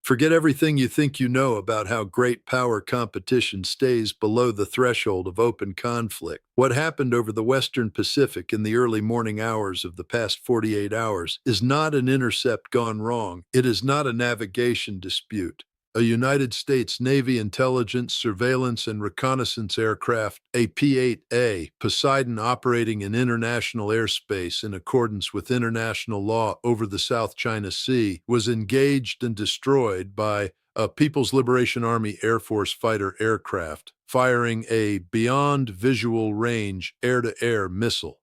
Forget everything you think you know about how great power competition stays below the threshold of open conflict. What happened over the Western Pacific in the early morning hours of the past 48 hours is not an intercept gone wrong. It is not a navigation dispute. A United States Navy intelligence, surveillance, and reconnaissance aircraft, a P-8A, Poseidon operating in international airspace in accordance with international law over the South China Sea, was engaged and destroyed by a People's Liberation Army Air Force fighter aircraft, firing a beyond visual range air-to-air missile.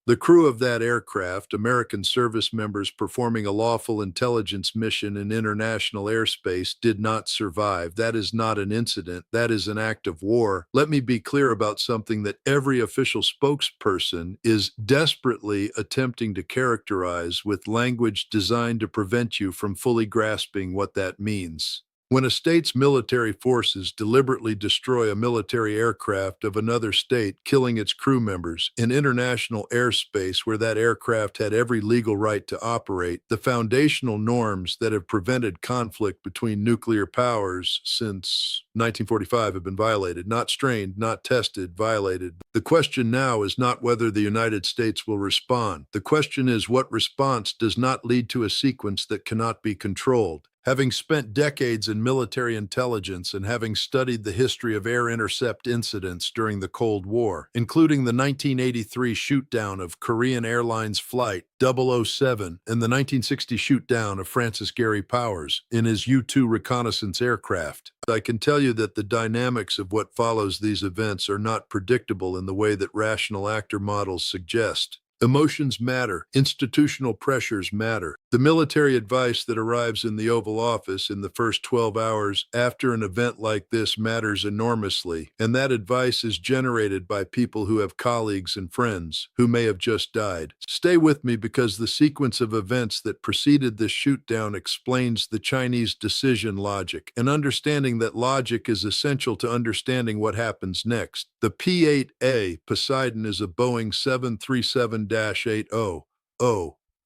The crew of that aircraft, American service members performing a lawful intelligence mission in international airspace, did not survive. That is not an incident. That is an act of war. Let me be clear about something that every official spokesperson is desperately attempting to characterize with language designed to prevent you from fully grasping what that means. When a state's military forces deliberately destroy a military aircraft of another state, killing its crew members in international airspace where that aircraft had every legal right to operate, the foundational norms that have prevented conflict between nuclear powers since 1945 have been violated, not strained, not tested, violated. The question now is not whether the United States will respond. The question is what response does not lead to a sequence that cannot be controlled. Having spent decades in military intelligence and having studied the history of air intercept incidents during the Cold War, including the 1983 shoot-down of Korean Airlines Flight 007 and the 1960 shoot-down of Francis Gary Powers in his U-2 reconnaissance aircraft, I can tell you that the dynamics of what follows these events are not predictable in the way that rational actor models suggest. Emotions matter. Institutional pressures matter. The military advice that arrives in the Oval Office in the first 12 hours after an event like this matters enormously, and that advice is generated by people who have colleagues and friends who may have just died. Stay with me because the sequence of events that preceded this shoot-down explains the Chinese decision logic, and understanding that logic is essential to understanding what happens next. The P-8A Poseidon is a Boeing 737-800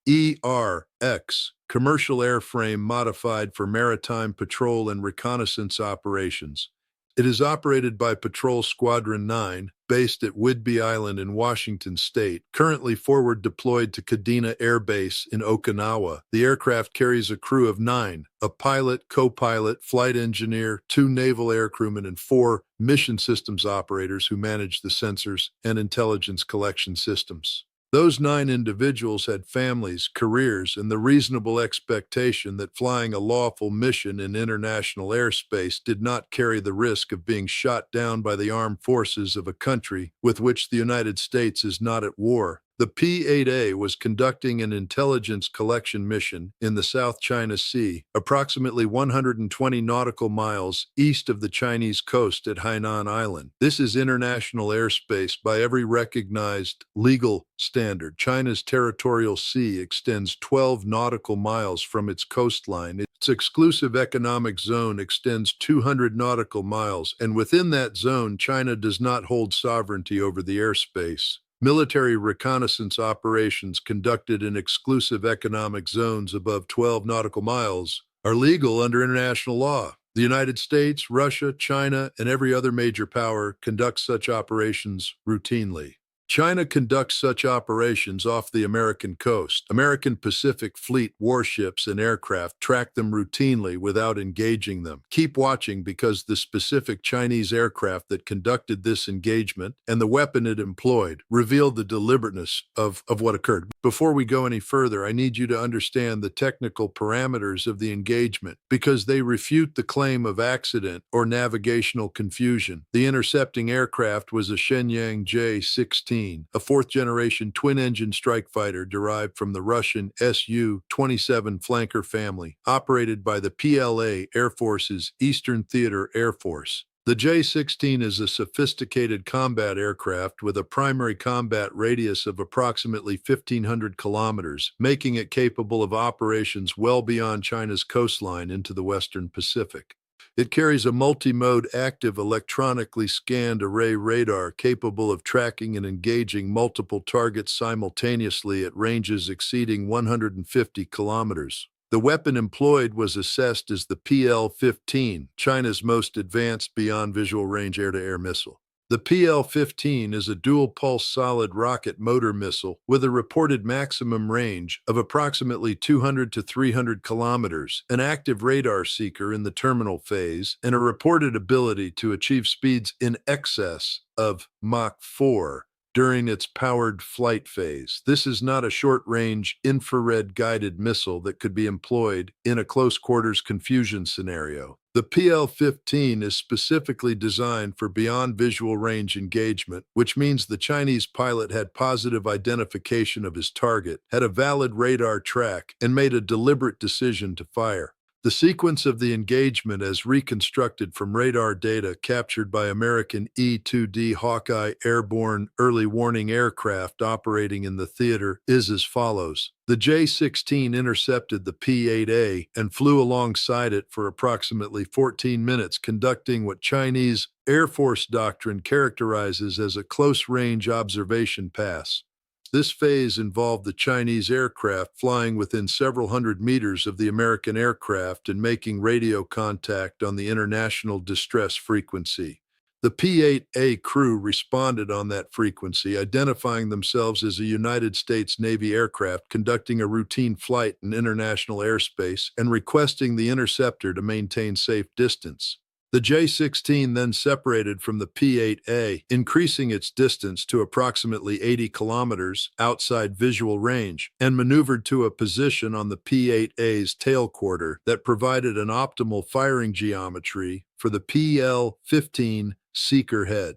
ERX commercial airframe modified for maritime patrol and reconnaissance operations. It is operated by Patrol Squadron 9, based at Whidbey Island in Washington State, currently forward deployed to Kadena Air Base in Okinawa. The aircraft carries a crew of 9, a pilot, co-pilot, flight engineer, 2 naval aircrewmen, and 4 mission systems operators who manage the sensors and intelligence collection systems. Those 9 individuals had families, careers, and the reasonable expectation that flying a lawful mission in international airspace did not carry the risk of being shot down by the armed forces of a country with which the United States is not at war. The P-8A was conducting an intelligence collection mission in the South China Sea, approximately 120 nautical miles east of the Chinese coast at Hainan Island. This is international airspace by every recognized legal standard. China's territorial sea extends 12 nautical miles from its coastline. Its exclusive economic zone extends 200 nautical miles, and within that zone, China does not hold sovereignty over the airspace. Military reconnaissance operations conducted in exclusive economic zones above 12 nautical miles are legal under international law. The United States, Russia, China, and every other major power conduct such operations routinely. China conducts such operations off the American coast. American Pacific Fleet warships and aircraft track them routinely without engaging them. Keep watching because the specific Chinese aircraft that conducted this engagement and the weapon it employed revealed the deliberateness of what occurred. Before we go any further, I need you to understand the technical parameters of the engagement because they refute the claim of accident or navigational confusion. The intercepting aircraft was a Shenyang J-16. A fourth-generation twin-engine strike fighter derived from the Russian Su-27 flanker family, operated by the PLA Air Force's Eastern Theater Air Force. The J-16 is a sophisticated combat aircraft with a primary combat radius of approximately 1,500 kilometers, making it capable of operations well beyond China's coastline into the Western Pacific. It carries a multi-mode active electronically scanned array radar capable of tracking and engaging multiple targets simultaneously at ranges exceeding 150 kilometers. The weapon employed was assessed as the PL-15, China's most advanced beyond visual range air-to-air missile. The PL-15 is a dual-pulse solid rocket motor missile with a reported maximum range of approximately 200 to 300 kilometers, an active radar seeker in the terminal phase, and a reported ability to achieve speeds in excess of Mach 4 during its powered flight phase. This is not a short-range, infrared-guided missile that could be employed in a close-quarters confusion scenario. The PL-15 is specifically designed for beyond visual range engagement, which means the Chinese pilot had positive identification of his target, had a valid radar track, and made a deliberate decision to fire. The sequence of the engagement as reconstructed from radar data captured by American E-2D Hawkeye airborne early warning aircraft operating in the theater is as follows. The J-16 intercepted the P-8A and flew alongside it for approximately 14 minutes, conducting what Chinese Air Force doctrine characterizes as a close-range observation pass. This phase involved the Chinese aircraft flying within several hundred meters of the American aircraft and making radio contact on the international distress frequency. The P-8A crew responded on that frequency, identifying themselves as a United States Navy aircraft conducting a routine flight in international airspace and requesting the interceptor to maintain safe distance. The J-16 then separated from the P-8A, increasing its distance to approximately 80 kilometers outside visual range, and maneuvered to a position on the P-8A's tail quarter that provided an optimal firing geometry for the PL-15 seeker head.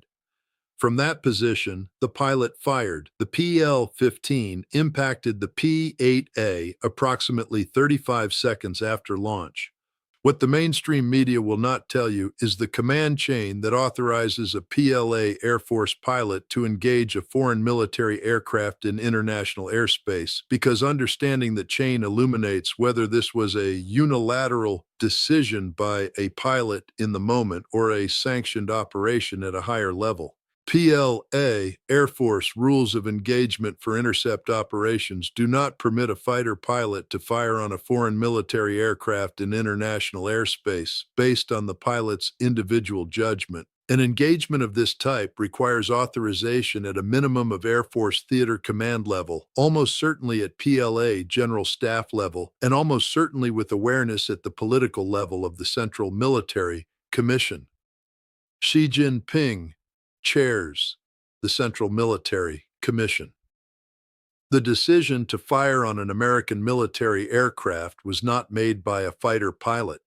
From that position, the pilot fired. The PL-15 impacted the P-8A approximately 35 seconds after launch. What the mainstream media will not tell you is the command chain that authorizes a PLA Air Force pilot to engage a foreign military aircraft in international airspace, because understanding the chain illuminates whether this was a unilateral decision by a pilot in the moment or a sanctioned operation at a higher level. PLA Air Force rules of engagement for intercept operations do not permit a fighter pilot to fire on a foreign military aircraft in international airspace based on the pilot's individual judgment. An engagement of this type requires authorization at a minimum of Air Force theater command level, almost certainly at PLA general staff level, and almost certainly with awareness at the political level of the Central Military Commission. Xi Jinping chairs the Central Military Commission. The decision to fire on an American military aircraft was not made by a fighter pilot.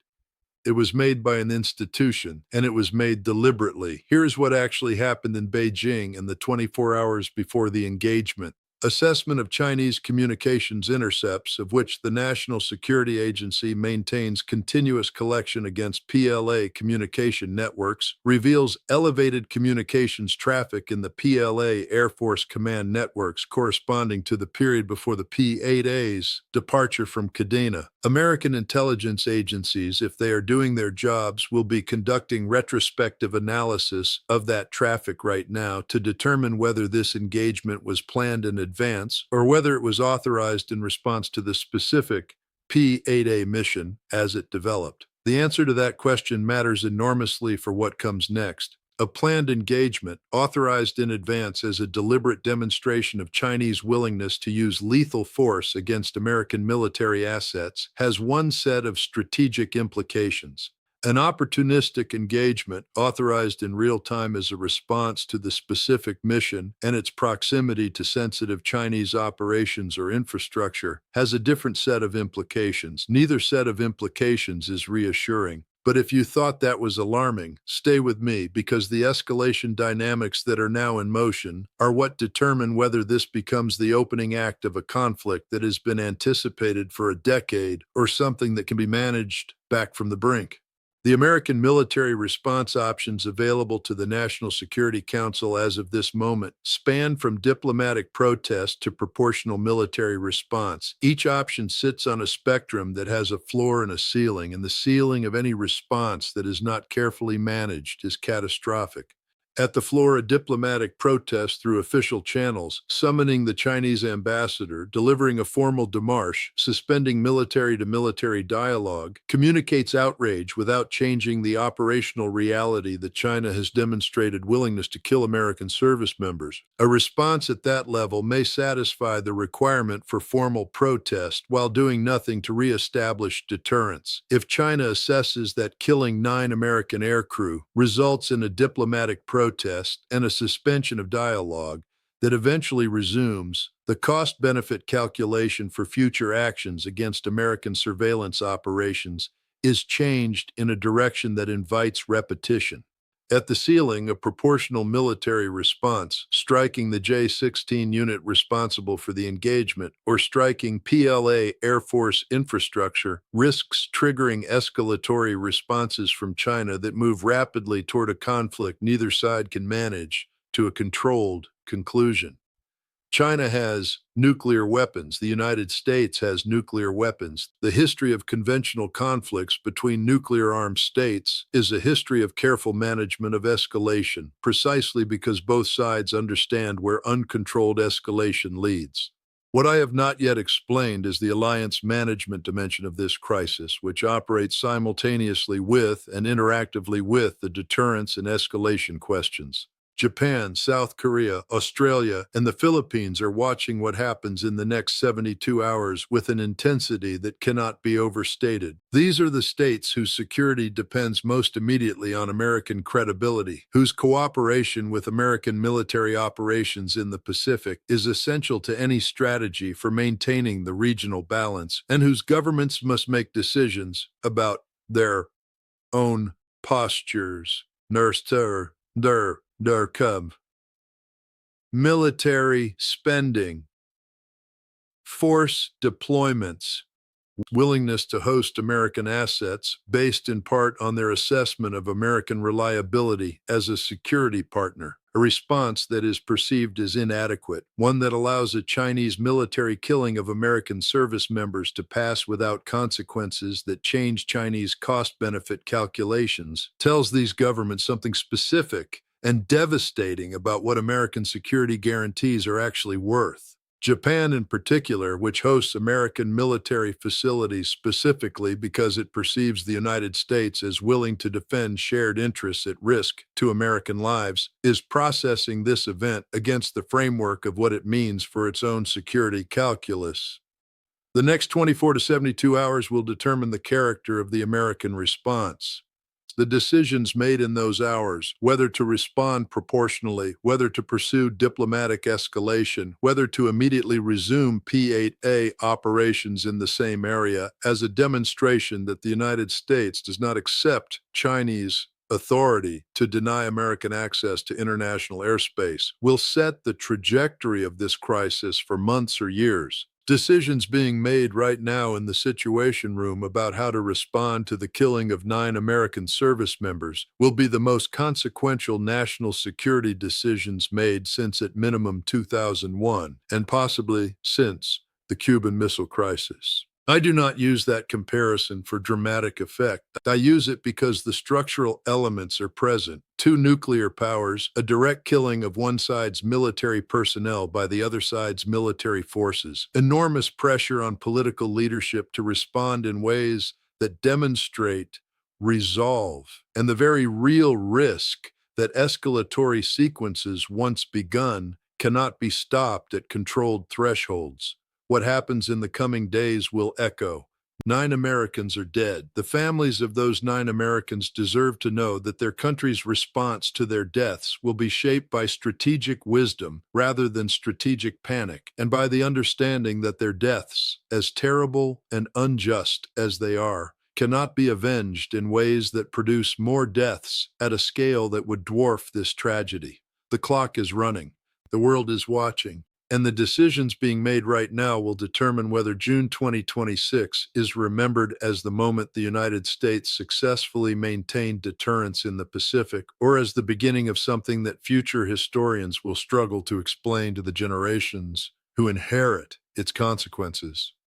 It was made by an institution, and it was made deliberately. Here's what actually happened in Beijing in the 24 hours before the engagement. Assessment of Chinese communications intercepts, of which the National Security Agency maintains continuous collection against PLA communication networks, reveals elevated communications traffic in the PLA Air Force Command networks corresponding to the period before the P-8A's departure from Kadena. American intelligence agencies, if they are doing their jobs, will be conducting retrospective analysis of that traffic right now to determine whether this engagement was planned in advance or whether it was authorized in response to the specific P-8A mission as it developed. The answer to that question matters enormously for what comes next. A planned engagement, authorized in advance as a deliberate demonstration of Chinese willingness to use lethal force against American military assets, has one set of strategic implications. An opportunistic engagement, authorized in real time as a response to the specific mission and its proximity to sensitive Chinese operations or infrastructure, has a different set of implications. Neither set of implications is reassuring. But if you thought that was alarming, stay with me, because the escalation dynamics that are now in motion are what determine whether this becomes the opening act of a conflict that has been anticipated for a decade or something that can be managed back from the brink. The American military response options available to the National Security Council as of this moment span from diplomatic protest to proportional military response. Each option sits on a spectrum that has a floor and a ceiling, and the ceiling of any response that is not carefully managed is catastrophic. At the floor, a diplomatic protest through official channels, summoning the Chinese ambassador, delivering a formal démarche, suspending military-to-military dialogue, communicates outrage without changing the operational reality that China has demonstrated willingness to kill American service members. A response at that level may satisfy the requirement for formal protest while doing nothing to re-establish deterrence. If China assesses that killing 9 American aircrew results in a diplomatic protest and a suspension of dialogue that eventually resumes, the cost-benefit calculation for future actions against American surveillance operations is changed in a direction that invites repetition. At the ceiling, a proportional military response, striking the J-16 unit responsible for the engagement, or striking PLA Air Force infrastructure, risks triggering escalatory responses from China that move rapidly toward a conflict neither side can manage to a controlled conclusion. China has nuclear weapons. The United States has nuclear weapons. The history of conventional conflicts between nuclear-armed states is a history of careful management of escalation, precisely because both sides understand where uncontrolled escalation leads. What I have not yet explained is the alliance management dimension of this crisis, which operates simultaneously with and interactively with the deterrence and escalation questions. Japan, South Korea, Australia, and the Philippines are watching what happens in the next 72 hours with an intensity that cannot be overstated. These are the states whose security depends most immediately on American credibility, whose cooperation with American military operations in the Pacific is essential to any strategy for maintaining the regional balance, and whose governments must make decisions about their own postures. Nurster, der Cub. Military spending, force deployments, willingness to host American assets based in part on their assessment of American reliability as a security partner, a response that is perceived as inadequate, one that allows a Chinese military killing of American service members to pass without consequences that change Chinese cost-benefit calculations, tells these governments something specific and devastating about what American security guarantees are actually worth. Japan, in particular, which hosts American military facilities specifically because it perceives the United States as willing to defend shared interests at risk to American lives, is processing this event against the framework of what it means for its own security calculus. The next 24 to 72 hours will determine the character of the American response. The decisions made in those hours, whether to respond proportionally, whether to pursue diplomatic escalation, whether to immediately resume P-8A operations in the same area, as a demonstration that the United States does not accept Chinese authority to deny American access to international airspace, will set the trajectory of this crisis for months or years. Decisions being made right now in the Situation Room about how to respond to the killing of 9 American service members will be the most consequential national security decisions made since at minimum 2001, and possibly since the Cuban Missile Crisis. I do not use that comparison for dramatic effect. I use it because the structural elements are present. 2 nuclear powers, a direct killing of one side's military personnel by the other side's military forces, enormous pressure on political leadership to respond in ways that demonstrate resolve, and the very real risk that escalatory sequences once begun cannot be stopped at controlled thresholds. What happens in the coming days will echo. 9 Americans are dead. The families of those 9 Americans deserve to know that their country's response to their deaths will be shaped by strategic wisdom rather than strategic panic, and by the understanding that their deaths, as terrible and unjust as they are, cannot be avenged in ways that produce more deaths at a scale that would dwarf this tragedy. The clock is running. The world is watching. And the decisions being made right now will determine whether June 2026 is remembered as the moment the United States successfully maintained deterrence in the Pacific, or as the beginning of something that future historians will struggle to explain to the generations who inherit its consequences.